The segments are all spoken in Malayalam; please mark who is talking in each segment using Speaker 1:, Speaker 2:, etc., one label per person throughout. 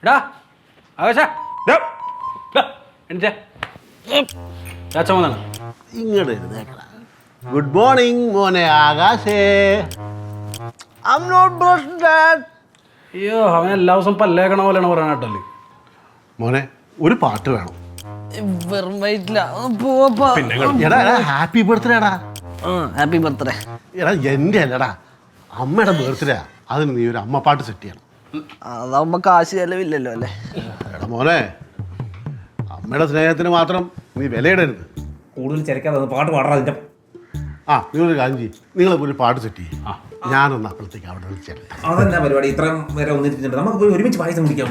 Speaker 1: എടാ ആകാശ എണീറ്റേ അച്ഛൻ വന്നാണ്
Speaker 2: ഇങ്ങോട്ട് എഴുന്നേക്കടാ. ഗുഡ് മോർണിംഗ് മോനെ ആകാശേ. I'm not brushing that.
Speaker 1: അയ്യോ അവൻ എല്ലാ ദിവസവും പല്ലേക്കണ പോലെയാണ് പറയാൻ കേട്ടല്ലേ.
Speaker 2: മോനെ ഒരു പാട്ട് വേണം.
Speaker 3: വെറും വയറ്റില്ല പോവാ.
Speaker 2: എടാ ഹാപ്പി ബർത്ത്ഡേ എടാ.
Speaker 3: Happy birthday.
Speaker 2: എടാ എൻ്റെ അല്ലടാ അമ്മയുടെ ബർത്ത്ഡേ. അതിന് നീ ഒരു അമ്മ പാട്ട് സെറ്റ് ചെയ്യണം.
Speaker 3: അതാവുമ്പോ കാശ് ചെലവില്ലല്ലോ അല്ലേ.
Speaker 2: എടാ മോനെ അമ്മയുടെ സ്നേഹത്തിന് മാത്രം നീ വിലയിടരുത്.
Speaker 4: കൂടുതൽ ചിരക്കാതെ പാട്ട് പാടാ.
Speaker 2: ആ നിങ്ങളൊരു കാര്യം ചെയ്യും, നിങ്ങളിപ്പോൾ ഒരു പാട്ട് സെറ്റ് ചെയ്യും. ഞാനൊന്ന് അപ്പുറത്തേക്ക് അവിടെ വിളിച്ചേട്ടെ.
Speaker 4: അതെന്നാ പരിപാടി ഇത്രയും നേരം ഒന്നിരിക്കുന്നുണ്ട്. നമുക്ക് പോയി ഒരുമിച്ച് പായസം കുടിക്കാം.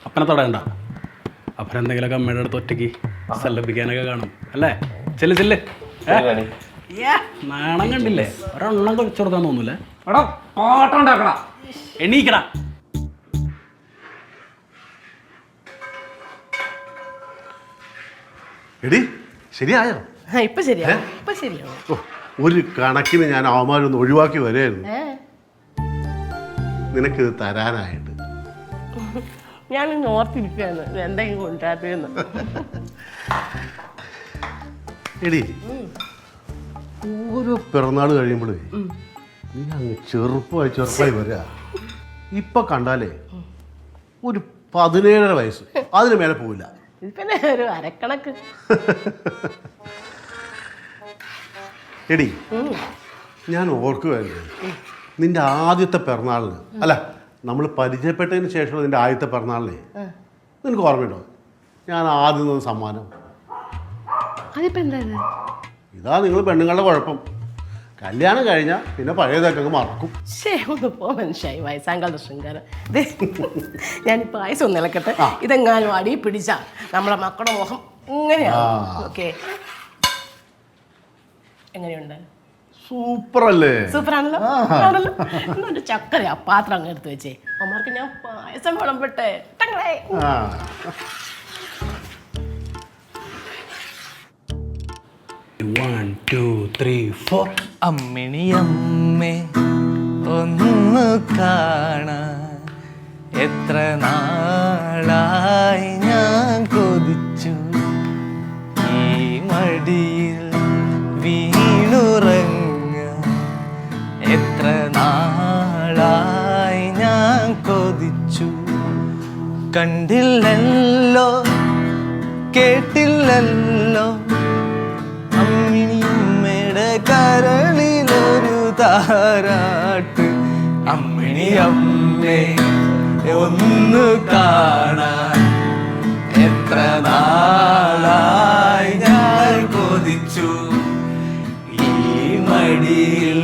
Speaker 1: അപ്പനെ തൊടയണ്ട. അപ്പനെന്തെങ്കിലുമൊക്കെ അമ്മയുടെ അടുത്ത് ഒറ്റയ്ക്ക് സല്ലപിക്കാനൊക്കെ കാണും അല്ലേ. ചെല്ല് ചെല്ല്. നാണം കണ്ടില്ലേ, ഒരെണ്ണം കഴിച്ചു കൊടുക്കാൻ തോന്നൂലേ.
Speaker 4: എടാ പാട്ടുണ്ടാക്കടാ.
Speaker 1: എണീക്കടാ.
Speaker 2: എടി ശരിയായോ?
Speaker 5: ഇപ്പൊ ശരിയാ, ഇപ്പൊ ശരിയാ.
Speaker 2: ഓ, ഒരു കണക്കിന് ഞാൻ അവന്മാരൊന്ന് ഒഴിവാക്കി വരെയായിരുന്നു നിനക്കിത് തരാനായിട്ട്.
Speaker 5: ഞാൻ ഓർത്തിരിക്കുകയാണ് എന്തെങ്കിലും കൊണ്ടുവരാത്തേന്ന്.
Speaker 2: എടി ഓരോ പിറന്നാൾ കഴിയുമ്പോഴേ നീ അങ്ങ് ചെറുപ്പമായി വരിക. ഇപ്പൊ കണ്ടാലേ ഒരു 17.5 വയസ്സ്, അതിന് മേലെ പോവില്ല.
Speaker 5: ഇത് പിന്നെ ഒരു അരക്കണക്ക്.
Speaker 2: എടി ഞാൻ ഓർക്കുമായിരുന്നു നിന്റെ ആദ്യത്തെ പിറന്നാളിന്, അല്ല നമ്മൾ പരിചയപ്പെട്ടതിന് ശേഷം നിന്റെ ആദ്യത്തെ പിറന്നാളിനെ നിനക്ക് ഓർമ്മയുണ്ടോ? ഞാൻ ആദ്യം തന്ന സമ്മാനം
Speaker 5: അതിപ്പോ എന്താ?
Speaker 2: ഇതാ നിങ്ങൾ പെണ്ണുങ്ങളുടെ കുഴപ്പം. കല്യാണം കഴിഞ്ഞാൽ പിന്നെ പഴയതൊക്കെ അങ്ങ് മറക്കും.
Speaker 5: ഒന്ന് പോ മനുഷ്യായി വയസ്സാങ്കാലത്തെ ശൃംഗാരം. ഞാനിപ്പോ പായസം ഒന്ന് ഇളക്കട്ടെ. ഇതെങ്ങാനും അടി പിടിച്ചാ നമ്മളെ മക്കളുടെ മുഖം ഇങ്ങനെയാണ്. ഓക്കെ, എങ്ങനെയുണ്ട്?
Speaker 2: സൂപ്പറല്ലേ?
Speaker 5: സൂപ്പറാണല്ലോ. ആണല്ലോ. എന്നിട്ട് ചക്കര ആ പാത്രം അങ്ങ് എടുത്ത് വെച്ചേ. അമ്മമാർക്ക് ഞാൻ പായസം വിളമ്പട്ടെ. ടങ്ങളേ.
Speaker 1: One, two, three, four.
Speaker 3: അമ്മിണിയമ്മേ ഒന്ന് കാണാൻ എത്ര നാളായി ഞാൻ കൊതിച്ചു. ഈ മടിയിൽ വീണുറങ്ങ എത്ര നാളായി ഞാൻ കൊതിച്ചു. കണ്ടില്ലല്ലോ കേട്ടില്ലല്ലോ അമ്മിണിയമ്മയുടെ കരളിലൊരു താരാട്ട്. അമ്മിണിയമ്മേ ഒന്ന് കാണാൻ എത്ര നാളായി ഞാൻ കൊതിച്ചു. ഈ മടിയിൽ